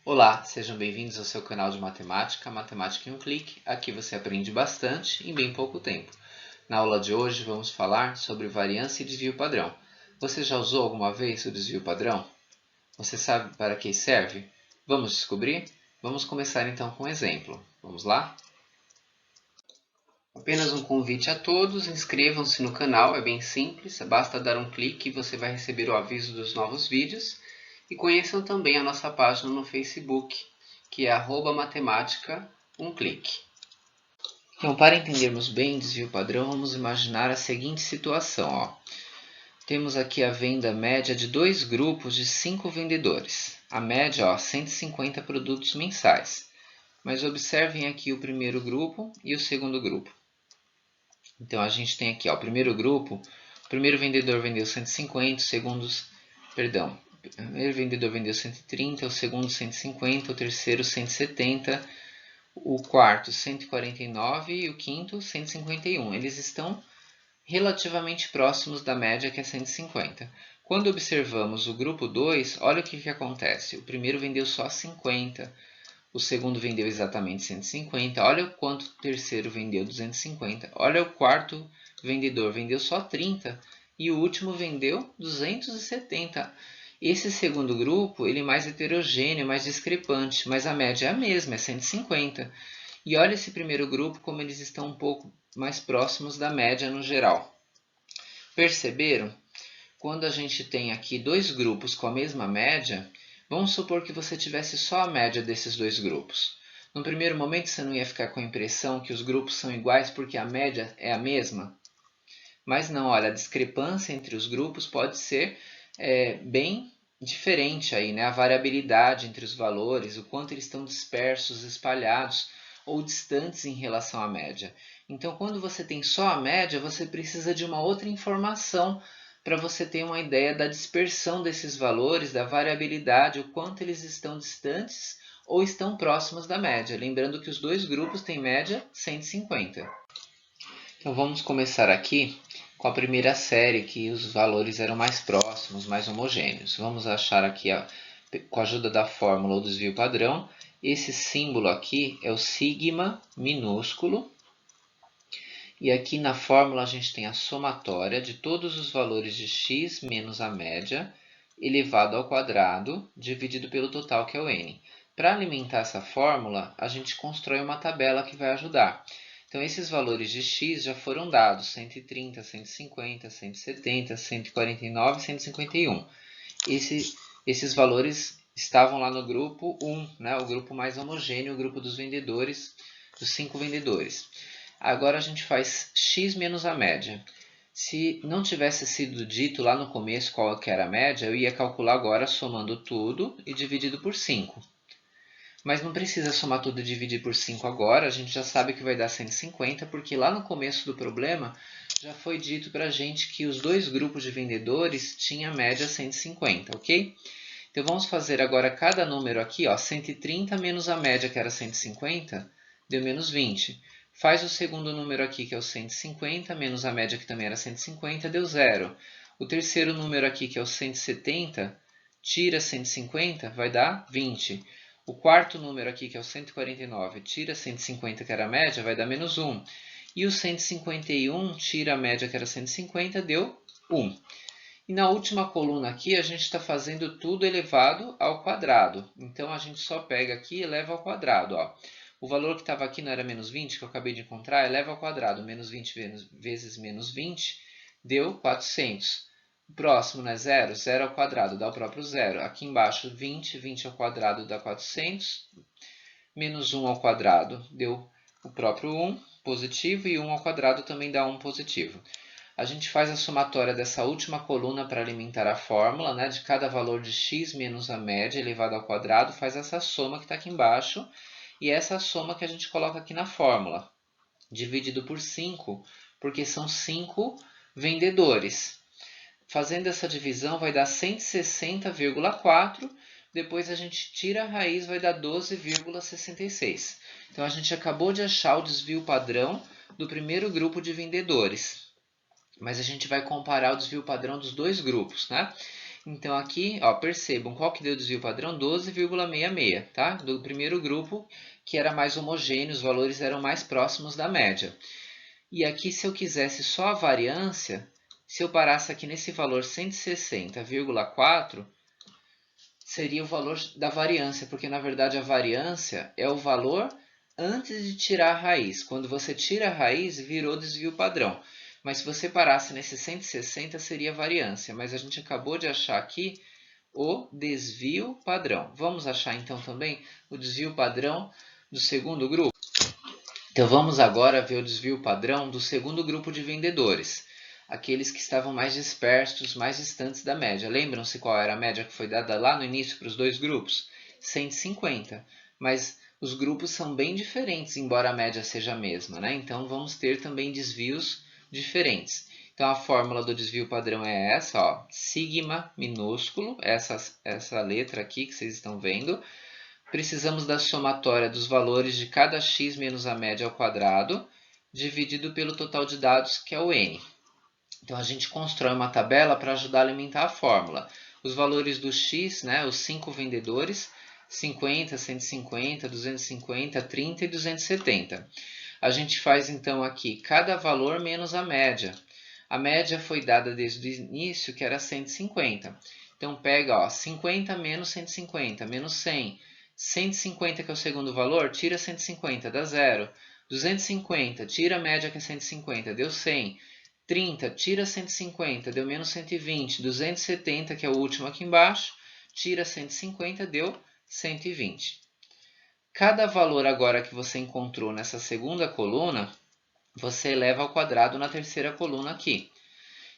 Olá, sejam bem-vindos ao seu canal de matemática, Matemática em um Clique. Aqui você aprende bastante em bem pouco tempo. Na aula de hoje vamos falar sobre variância e desvio padrão. Você já usou alguma vez o desvio padrão? Você sabe para que serve? Vamos descobrir? Vamos começar então com um exemplo. Vamos lá? Apenas um convite a todos, inscrevam-se no canal, é bem simples, basta dar um clique e você vai receber o aviso dos novos vídeos. E conheçam também a nossa página no Facebook, que é @matemática um clique. Então, para entendermos bem desvio padrão, vamos imaginar a seguinte situação. Temos aqui a venda média de dois grupos de 5 vendedores. A média, 150 produtos mensais. Mas observem aqui o primeiro grupo e o segundo grupo. Então, a gente tem aqui o primeiro grupo, o primeiro vendedor vendeu 150, o primeiro vendedor vendeu 130, o segundo 150, o terceiro 170, o quarto 149 e o quinto 151. Eles estão relativamente próximos da média, que é 150. Quando observamos o grupo 2, olha o que acontece. O primeiro vendeu só 50, o segundo vendeu exatamente 150, olha o quanto o terceiro vendeu, 250. Olha o quarto vendedor, vendeu só 30 e o último vendeu 270. Esse segundo grupo ele é mais heterogêneo, mais discrepante, mas a média é a mesma, é 150. E olha esse primeiro grupo como eles estão um pouco mais próximos da média no geral. Perceberam? Quando a gente tem aqui dois grupos com a mesma média, vamos supor que você tivesse só a média desses dois grupos. No primeiro momento você não ia ficar com a impressão que os grupos são iguais porque a média é a mesma? Mas não, olha, a discrepância entre os grupos pode ser bem diferente aí, né? A variabilidade entre os valores, o quanto eles estão dispersos, espalhados ou distantes em relação à média. Então, quando você tem só a média, você precisa de uma outra informação para você ter uma ideia da dispersão desses valores, da variabilidade, o quanto eles estão distantes ou estão próximos da média. Lembrando que os dois grupos têm média 150. Então vamos começar aqui com a primeira série, que os valores eram mais próximos, mais homogêneos. Vamos achar aqui, com a ajuda da fórmula, o desvio padrão. Esse símbolo aqui é o sigma minúsculo. E aqui na fórmula a gente tem a somatória de todos os valores de x menos a média, elevado ao quadrado, dividido pelo total, que é o n. Para alimentar essa fórmula, a gente constrói uma tabela que vai ajudar. Então, esses valores de x já foram dados, 130, 150, 170, 149 e 151. Esses valores estavam lá no grupo 1, né, o grupo mais homogêneo, o grupo dos vendedores, dos 5 vendedores. Agora a gente faz x menos a média. Se não tivesse sido dito lá no começo qual que era a média, eu ia calcular agora somando tudo e dividido por 5. Mas não precisa somar tudo e dividir por 5 agora, a gente já sabe que vai dar 150, porque lá no começo do problema já foi dito para a gente que os dois grupos de vendedores tinham a média 150, ok? Então vamos fazer agora cada número aqui, 130 menos a média, que era 150, deu menos 20. Faz o segundo número aqui, que é o 150, menos a média, que também era 150, deu 0. O terceiro número aqui, que é o 170, tira 150, vai dar 20. O quarto número aqui, que é o 149, tira 150, que era a média, vai dar menos 1. E o 151 tira a média, que era 150, deu 1. E na última coluna aqui, a gente está fazendo tudo elevado ao quadrado. Então, a gente só pega aqui e eleva ao quadrado. O valor que estava aqui não era menos 20, que eu acabei de encontrar, eleva ao quadrado. Menos 20 vezes menos 20 deu 400. O próximo, né? 0. 0 ao quadrado dá o próprio zero. Aqui embaixo, 20. 20 ao quadrado dá 400. Menos 1 ao quadrado deu o próprio 1 positivo. E 1 ao quadrado também dá 1 positivo. A gente faz a somatória dessa última coluna para alimentar a fórmula, né? De cada valor de x menos a média elevado ao quadrado, faz essa soma que está aqui embaixo. E essa soma que a gente coloca aqui na fórmula, dividido por 5, porque são 5 vendedores. Fazendo essa divisão vai dar 160,4, depois a gente tira a raiz, vai dar 12,66. Então a gente acabou de achar o desvio padrão do primeiro grupo de vendedores. Mas a gente vai comparar o desvio padrão dos dois grupos, né? Então aqui, ó, percebam qual que deu o desvio padrão? 12,66, tá? Do primeiro grupo, que era mais homogêneo, os valores eram mais próximos da média. E aqui, se eu quisesse só a variância, se eu parasse aqui nesse valor 160,4, seria o valor da variância, porque na verdade a variância é o valor antes de tirar a raiz. Quando você tira a raiz, virou desvio padrão. Mas se você parasse nesse 160, seria a variância. Mas a gente acabou de achar aqui o desvio padrão. Vamos achar então também o desvio padrão do segundo grupo? Então vamos agora ver o desvio padrão do segundo grupo de vendedores, aqueles que estavam mais dispersos, mais distantes da média. Lembram-se qual era a média que foi dada lá no início para os dois grupos? 150. Mas os grupos são bem diferentes, embora a média seja a mesma, né? Então vamos ter também desvios diferentes. Então a fórmula do desvio padrão é essa, ó, sigma minúsculo, essa letra aqui que vocês estão vendo. Precisamos da somatória dos valores de cada x menos a média ao quadrado, dividido pelo total de dados, que é o n. Então a gente constrói uma tabela para ajudar a alimentar a fórmula. Os valores do x, né, os 5 vendedores, 50, 150, 250, 30 e 270. A gente faz então aqui cada valor menos a média. A média foi dada desde o início, que era 150. Então pega, ó, 50 menos 150, menos 100. 150, que é o segundo valor, tira 150, dá 0. 250, tira a média, que é 150, deu 100. 30, tira 150, deu menos 120. 270, que é o último aqui embaixo, tira 150, deu 120. Cada valor agora que você encontrou nessa segunda coluna, você eleva ao quadrado na terceira coluna aqui.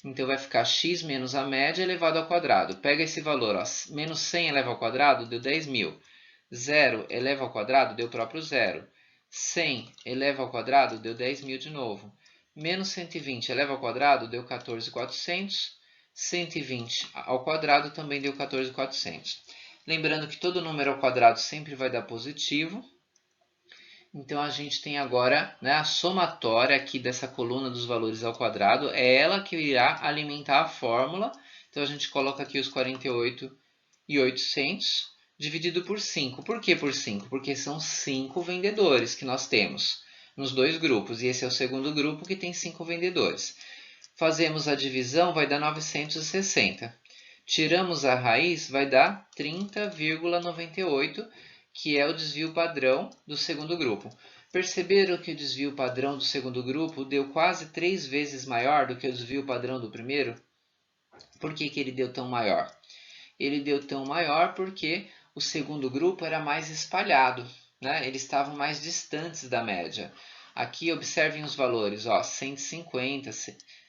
Então vai ficar x menos a média elevado ao quadrado. Pega esse valor, ó, menos 100 eleva ao quadrado, deu 10.000. 0 eleva ao quadrado, deu o próprio zero. 100 eleva ao quadrado, deu 10.000 de novo. Menos 120 eleva ao quadrado, deu 14.400. 120 ao quadrado também deu 14.400. Lembrando que todo número ao quadrado sempre vai dar positivo. Então a gente tem agora, né, a somatória aqui dessa coluna dos valores ao quadrado. É ela que irá alimentar a fórmula. Então a gente coloca aqui os 48.800 dividido por 5. Por que por 5? Porque são 5 vendedores que nós temos nos dois grupos. E esse é o segundo grupo que tem 5 vendedores. Fazemos a divisão, vai dar 960. Tiramos a raiz, vai dar 30,98, que é o desvio padrão do segundo grupo. Perceberam que o desvio padrão do segundo grupo deu quase 3 vezes maior do que o desvio padrão do primeiro? Por que ele deu tão maior? Ele deu tão maior porque o segundo grupo era mais espalhado, né? Eles estavam mais distantes da média. Aqui observem os valores, ó, 150,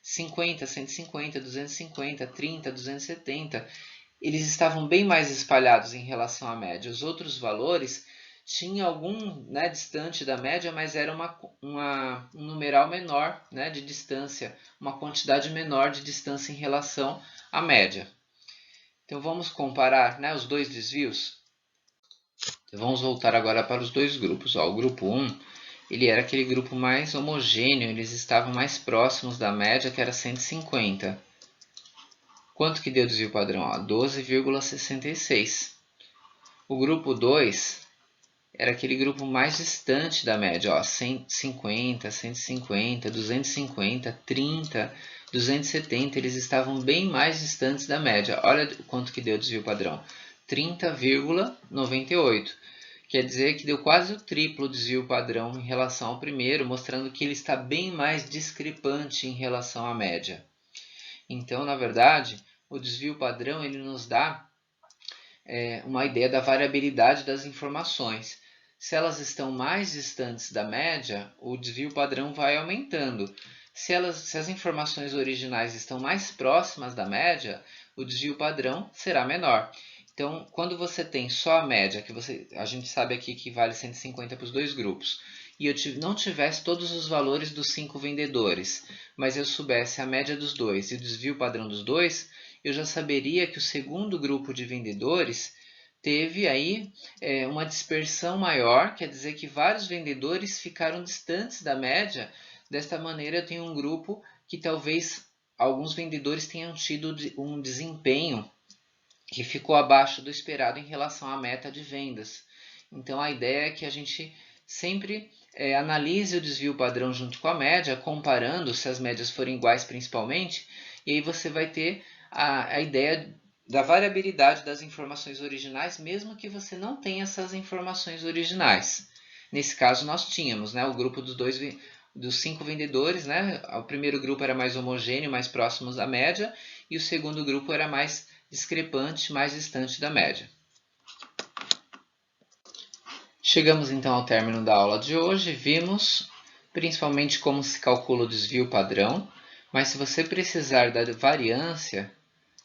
50, 150, 250, 30, 270. Eles estavam bem mais espalhados em relação à média. Os outros valores tinham algum, né, distante da média, mas era um numeral menor, né, de distância, uma quantidade menor de distância em relação à média. Então vamos comparar, né, os dois desvios. Então, vamos voltar agora para os dois grupos. Ó, o grupo 1, ele era aquele grupo mais homogêneo, eles estavam mais próximos da média, que era 150. Quanto que deu o desvio padrão? 12,66. O grupo 2 era aquele grupo mais distante da média, ó, 150, 150, 250, 30, 270, eles estavam bem mais distantes da média. Olha quanto que deu o desvio padrão, 30,98. Quer dizer que deu quase o triplo desvio padrão em relação ao primeiro, mostrando que ele está bem mais discrepante em relação à média. Então, na verdade, o desvio padrão ele nos dá uma ideia da variabilidade das informações. Se elas estão mais distantes da média, o desvio padrão vai aumentando. Se as informações originais estão mais próximas da média, o desvio padrão será menor. Então, quando você tem só a média, a gente sabe aqui que vale 150 para os dois grupos, e eu não tivesse todos os valores dos 5 vendedores, mas eu soubesse a média dos dois e o desvio padrão dos dois, eu já saberia que o segundo grupo de vendedores teve aí uma dispersão maior, quer dizer que vários vendedores ficaram distantes da média. Desta maneira, eu tenho um grupo que talvez alguns vendedores tenham tido um desempenho que ficou abaixo do esperado em relação à meta de vendas. Então a ideia é que a gente sempre analise o desvio padrão junto com a média, comparando se as médias forem iguais principalmente, e aí você vai ter a ideia da variabilidade das informações originais, mesmo que você não tenha essas informações originais. Nesse caso nós tínhamos, né, o grupo dos 5 vendedores, né? O primeiro grupo era mais homogêneo, mais próximo da média, e o segundo grupo era mais discrepante, mais distante da média. Chegamos então ao término da aula de hoje. Vimos principalmente como se calcula o desvio padrão, mas se você precisar da variância,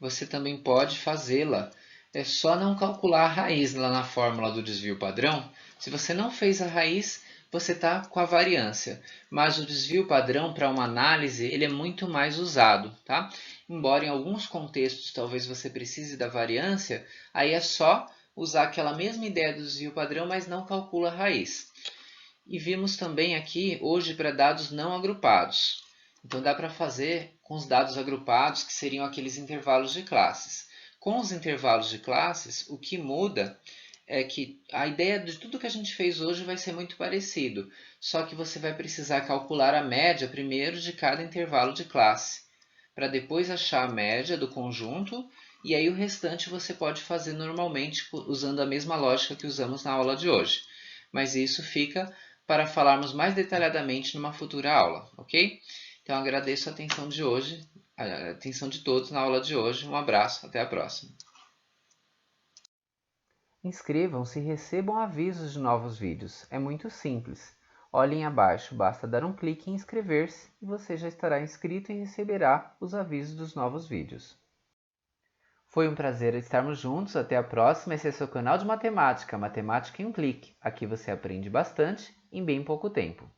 você também pode fazê-la. É só não calcular a raiz lá na fórmula do desvio padrão. Se você não fez a raiz, você está com a variância. Mas o desvio padrão, para uma análise, ele é muito mais usado, tá? Embora em alguns contextos talvez você precise da variância, aí é só usar aquela mesma ideia do desvio padrão, mas não calcula a raiz. E vimos também aqui hoje para dados não agrupados. Então dá para fazer com os dados agrupados, que seriam aqueles intervalos de classes. Com os intervalos de classes, o que muda é que a ideia de tudo que a gente fez hoje vai ser muito parecido, só que você vai precisar calcular a média primeiro de cada intervalo de classe, para depois achar a média do conjunto, e aí o restante você pode fazer normalmente usando a mesma lógica que usamos na aula de hoje. Mas isso fica para falarmos mais detalhadamente numa futura aula, ok? Então agradeço a atenção de hoje, a atenção de todos na aula de hoje. Um abraço, até a próxima. Inscrevam-se e recebam avisos de novos vídeos. É muito simples. Olhem abaixo, basta dar um clique em inscrever-se e você já estará inscrito e receberá os avisos dos novos vídeos. Foi um prazer estarmos juntos. Até a próxima. Esse é seu canal de matemática, Matemática em um Clique. Aqui você aprende bastante em bem pouco tempo.